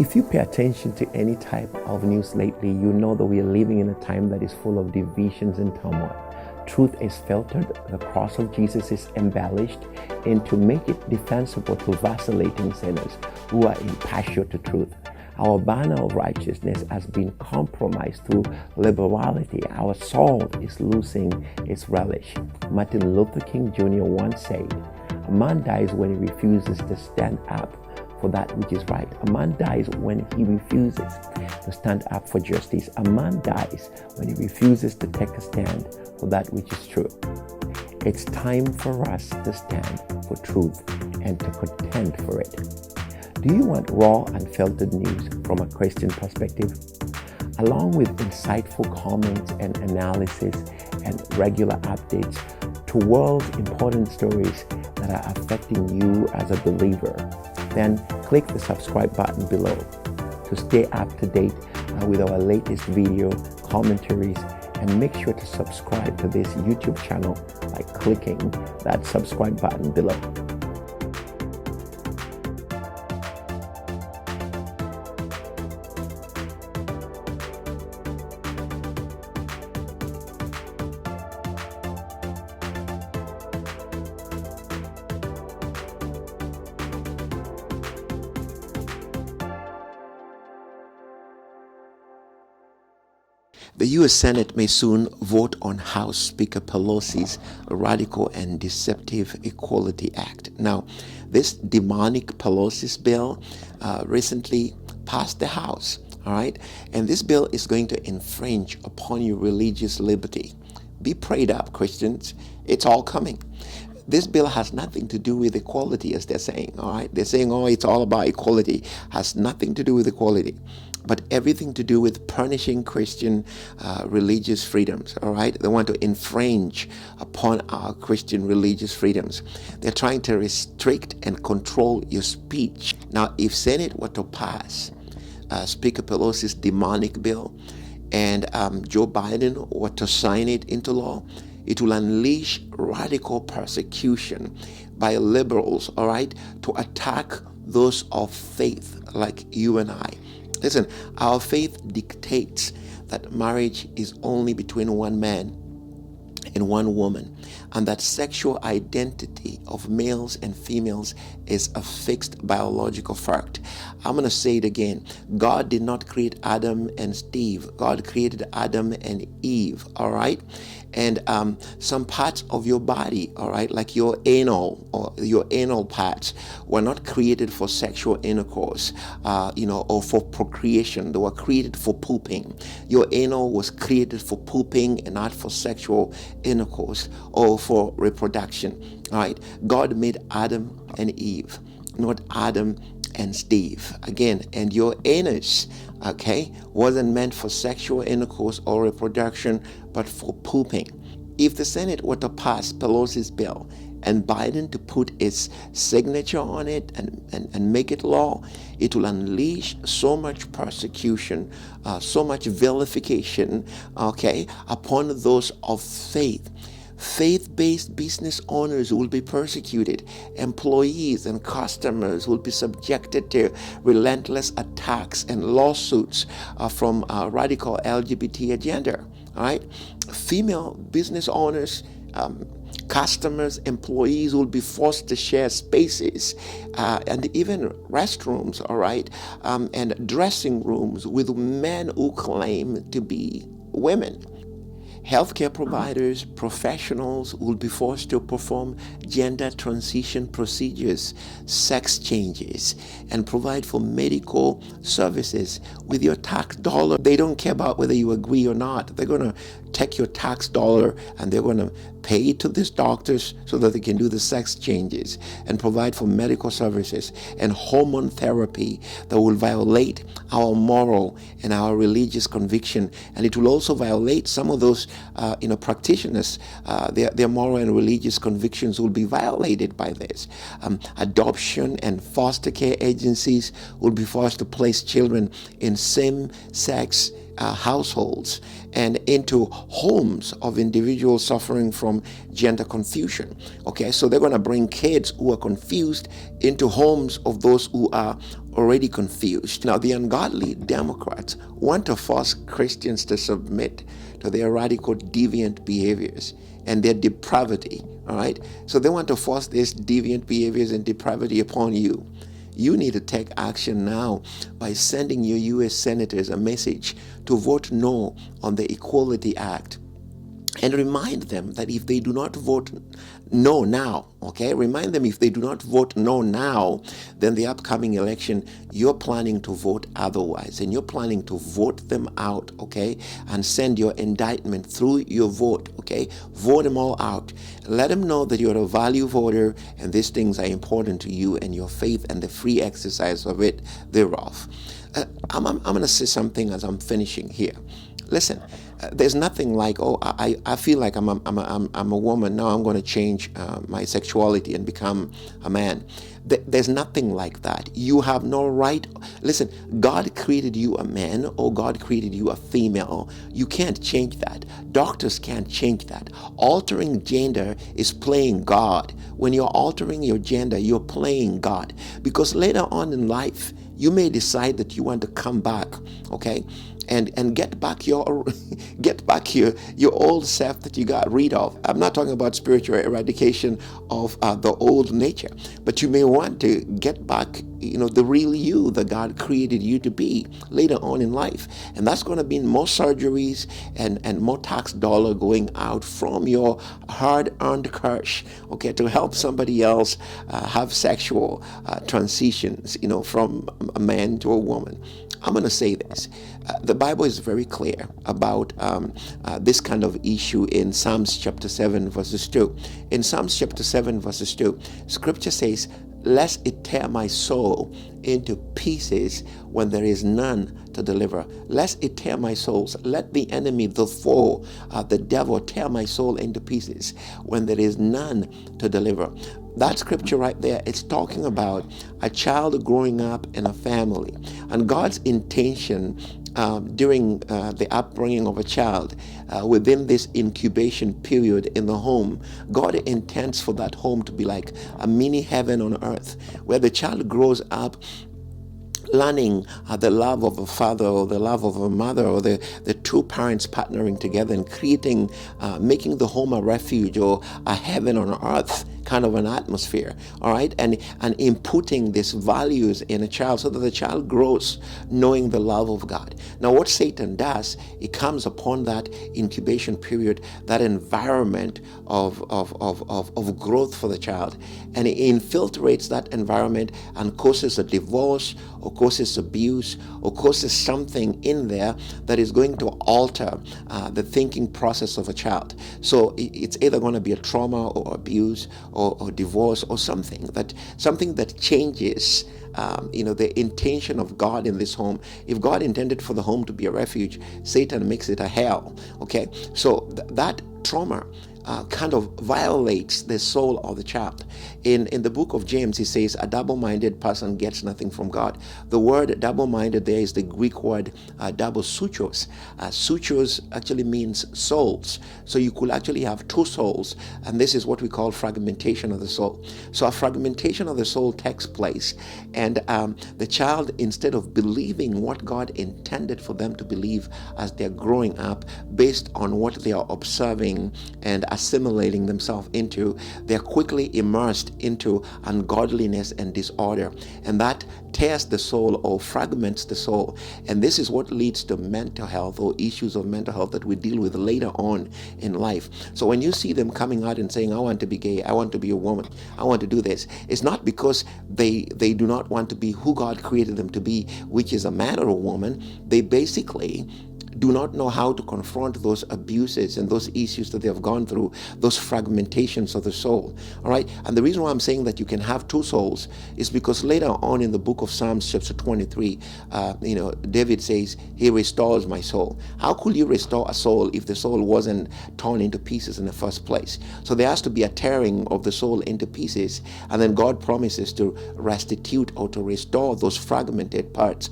If you pay attention to any type of news lately, you know that we are living in a time that is full of divisions and turmoil. Truth is filtered, the cross of Jesus is embellished, and to make it defensible to vacillating sinners who are impartial to truth. Our banner of righteousness has been compromised through liberality. Our salt is losing its relish. Martin Luther King Jr. once said, "A man dies when he refuses to stand up for that which is right. A man dies when he refuses to stand up for justice. A man dies when he refuses to take a stand for that which is true." It's time for us to stand for truth and to contend for it. Do you want raw, unfiltered news from a Christian perspective? Along with insightful comments and analysis and regular updates to world's important stories that are affecting you as a believer, then click the subscribe button below to stay up to date with our latest video commentaries, and make sure to subscribe to this YouTube channel by clicking that subscribe button below. The U.S. Senate may soon vote on House Speaker Pelosi's Radical and Deceptive Equality Act. Now, this demonic Pelosi's bill recently passed the House, all right? And this bill is going to infringe upon your religious liberty. Be prayed up, Christians. It's all coming. This bill has nothing to do with equality, as they're saying, all right? They're saying, oh, it's all about equality. Has nothing to do with equality, but everything to do with punishing Christian religious freedoms, all right? They want to infringe upon our Christian religious freedoms. They're trying to restrict and control your speech. Now, if Senate were to pass Speaker Pelosi's demonic bill and Joe Biden were to sign it into law, it will unleash radical persecution by liberals, all right, to attack those of faith like you and I. Listen, our faith dictates that marriage is only between one man and one woman, and that sexual identity of males and females is a fixed biological fact. I'm going to say it again. God did not create Adam and Steve. God created Adam and Eve, all right? And some parts of your body, all right, like your anal or your anal parts, were not created for sexual intercourse, or for procreation. They were created for pooping. Your anal was created for pooping and not for sexual intercourse or for reproduction, all right? God made Adam and Eve, not Adam and Steve. Again, and your anus, okay, wasn't meant for sexual intercourse or reproduction, but for pooping. If the Senate were to pass Pelosi's bill and Biden to put its signature on it and make it law, it will unleash so much persecution, so much vilification, okay, upon those of faith. Faith-based business owners will be persecuted. Employees and customers will be subjected to relentless attacks and lawsuits from radical LGBT agenda. All right, female business owners, customers, employees will be forced to share spaces and even restrooms, all right, and dressing rooms with men who claim to be women. Healthcare providers, professionals will be forced to perform gender transition procedures, sex changes, and provide for medical services with your tax dollar. They don't care about whether you agree or not. They're going to take your tax dollar and they're going to pay it to these doctors so that they can do the sex changes and provide for medical services and hormone therapy that will violate our moral and our religious conviction. And it will also violate some of those practitioners. Their moral and religious convictions will be violated by this. Adoption and foster care agencies will be forced to place children in same-sex households and into homes of individuals suffering from gender confusion. Okay, so they're going to bring kids who are confused into homes of those who are already confused. Now, the ungodly Democrats want to force Christians to submit to their radical deviant behaviors and their depravity. All right? So they want to force these deviant behaviors and depravity upon you. You need to take action now by sending your U.S. senators a message to vote no on the Equality Act. And remind them that if they do not vote no now, okay, remind them if they do not vote no now, then the upcoming election, you're planning to vote otherwise. And you're planning to vote them out, okay, and send your indictment through your vote, okay? Vote them all out. Let them know that you're a value voter and these things are important to you and your faith and the free exercise of it thereof. I'm going to say something as I'm finishing here. Listen, there's nothing like, oh, I feel like I'm a woman, now I'm going to change my sexuality and become a man. There's nothing like that. You have no right. Listen, God created you a man or God created you a female. You can't change that. Doctors can't change that. Altering gender is playing God. When you're altering your gender, you're playing God. Because later on in life, you may decide that you want to come back, okay, and get back your old self that you got rid of. I'm not talking about spiritual eradication of the old nature, but you may want to get back, the real you that God created you to be later on in life, and that's going to be more surgeries and more tax dollar going out from your hard-earned cash, okay, to help somebody else have sexual transitions, from a man to a woman. I'm going to say this. The Bible is very clear about this kind of issue in Psalms chapter 7 verses 2. In Psalms chapter 7 verses 2, Scripture says, "Lest it tear my soul into pieces when there is none to deliver. Lest it tear my souls. Let the enemy, the foe, the devil tear my soul into pieces when there is none to deliver." That scripture right there, it's talking about a child growing up in a family. And God's intention during the upbringing of a child within this incubation period in the home, God intends for that home to be like a mini heaven on earth, where the child grows up learning the love of a father or the love of a mother, or the two parents partnering together and creating, making the home a refuge or a heaven on earth kind of an atmosphere, all right, and inputting these values in a child so that the child grows knowing the love of God. Now, what Satan does, it comes upon that incubation period, that environment of growth for the child, and it infiltrates that environment and causes a divorce or causes abuse or causes something in there that is going to alter the thinking process of a child. So it's either going to be a trauma or abuse or divorce or something that changes the intention of God in this home. If God intended for the home to be a refuge, Satan makes it a hell. Okay, so that trauma kind of violates the soul of the child. In the book of James, he says, a double-minded person gets nothing from God. The word double-minded there is the Greek word double sutros. Sutros actually means souls. So you could actually have two souls, and this is what we call fragmentation of the soul. So a fragmentation of the soul takes place, and the child, instead of believing what God intended for them to believe as they're growing up based on what they are observing and assimilating themselves into, they're quickly immersed into ungodliness and disorder, and that tears the soul or fragments the soul. And this is what leads to mental health or issues of mental health that we deal with later on in life. So when you see them coming out and saying, I want to be gay, I want to be a woman, I want to do this, it's not because they do not want to be who God created them to be, which is a man or a woman. They basically do not know how to confront those abuses and those issues that they have gone through, those fragmentations of the soul. All right. And the reason why I'm saying that you can have two souls is because later on in the book of Psalms chapter 23, David says, he restores my soul. How could you restore a soul if the soul wasn't torn into pieces in the first place? So there has to be a tearing of the soul into pieces, and then God promises to restitute or to restore those fragmented parts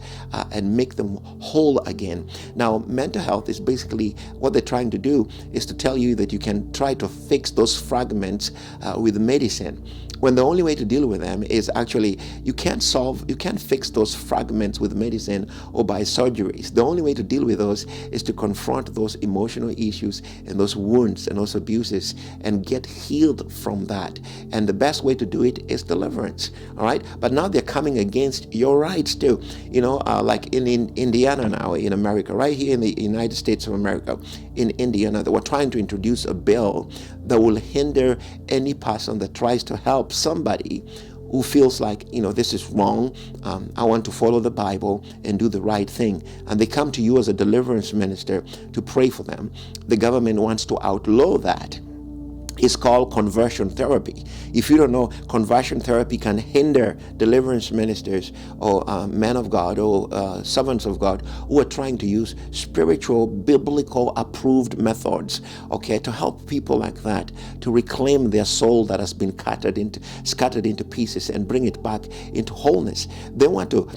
and make them whole again. Now, mental health is basically what they're trying to do is to tell you that you can try to fix those fragments with medicine. when the only way to deal with them is actually, you can't fix those fragments with medicine or by surgeries. The only way to deal with those is to confront those emotional issues and those wounds and those abuses and get healed from that. And the best way to do it is deliverance. All right. But now they're coming against your rights too. Like in Indiana now, in America, right here in the United States of America, in Indiana, they were trying to introduce a bill that will hinder any person that tries to help somebody who feels like, this is wrong. I want to follow the Bible and do the right thing. And they come to you as a deliverance minister to pray for them. The government wants to outlaw that. It's called conversion therapy. If you don't know, conversion therapy can hinder deliverance ministers or men of God or servants of God who are trying to use spiritual, biblical approved methods, to help people like that to reclaim their soul that has been scattered into pieces and bring it back into wholeness. They want to,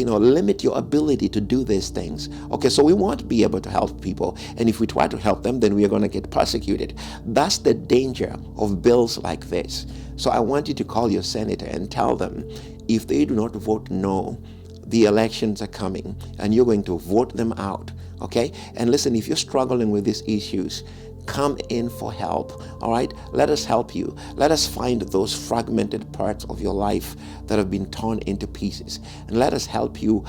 limit your ability to do these things. So we won't be able to help people. And if we try to help them, then we are going to get persecuted. That's the danger of bills like this. So I want you to call your senator and tell them, if they do not vote no, the elections are coming and you're going to vote them out. And listen, if you're struggling with these issues, come in for help. All right, let us help you. Let us find those fragmented parts of your life that have been torn into pieces, and let us help you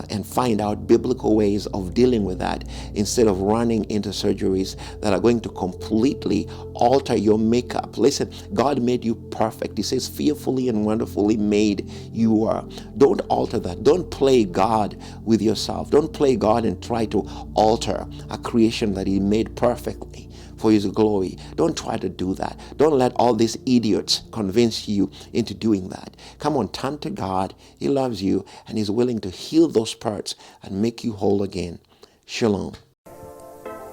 and find out biblical ways of dealing with that, instead of running into surgeries that are going to completely alter your makeup. Listen, God made you perfect. He says, fearfully and wonderfully made you are. Don't alter that. Don't play God with yourself. Don't play God and try to alter a creation that He made perfectly for His glory. Don't try to do that. Don't let all these idiots convince you into doing that. Come on, turn to God. He loves you and He's willing to heal those parts and make you whole again. Shalom.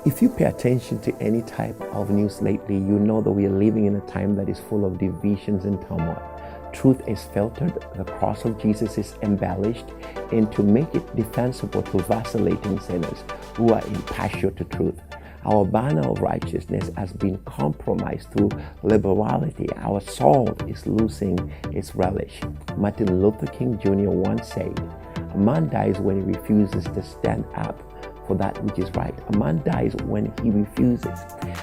If you pay attention to any type of news lately, you know that we are living in a time that is full of divisions and turmoil. Truth is filtered, the cross of Jesus is embellished, and to make it defensible to vacillating sinners who are impartial to truth. Our banner of righteousness has been compromised through liberality. Our salt is losing its relish. Martin Luther King Jr. once said, "A man dies when he refuses to stand up for that which is right. A man dies when he refuses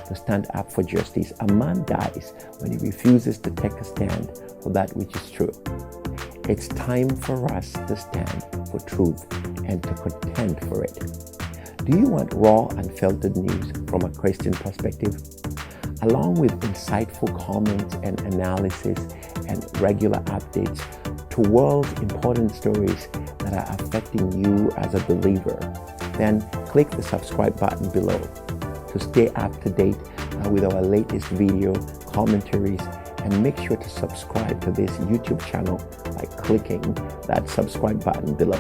to stand up for justice. A man dies when he refuses to take a stand for that which is true." It's time for us to stand for truth and to contend for it. Do you want raw, unfiltered news from a Christian perspective? Along with insightful comments and analysis and regular updates to world important stories that are affecting you as a believer, then click the subscribe button below to stay up to date with our latest video commentaries, and make sure to subscribe to this YouTube channel by clicking that subscribe button below.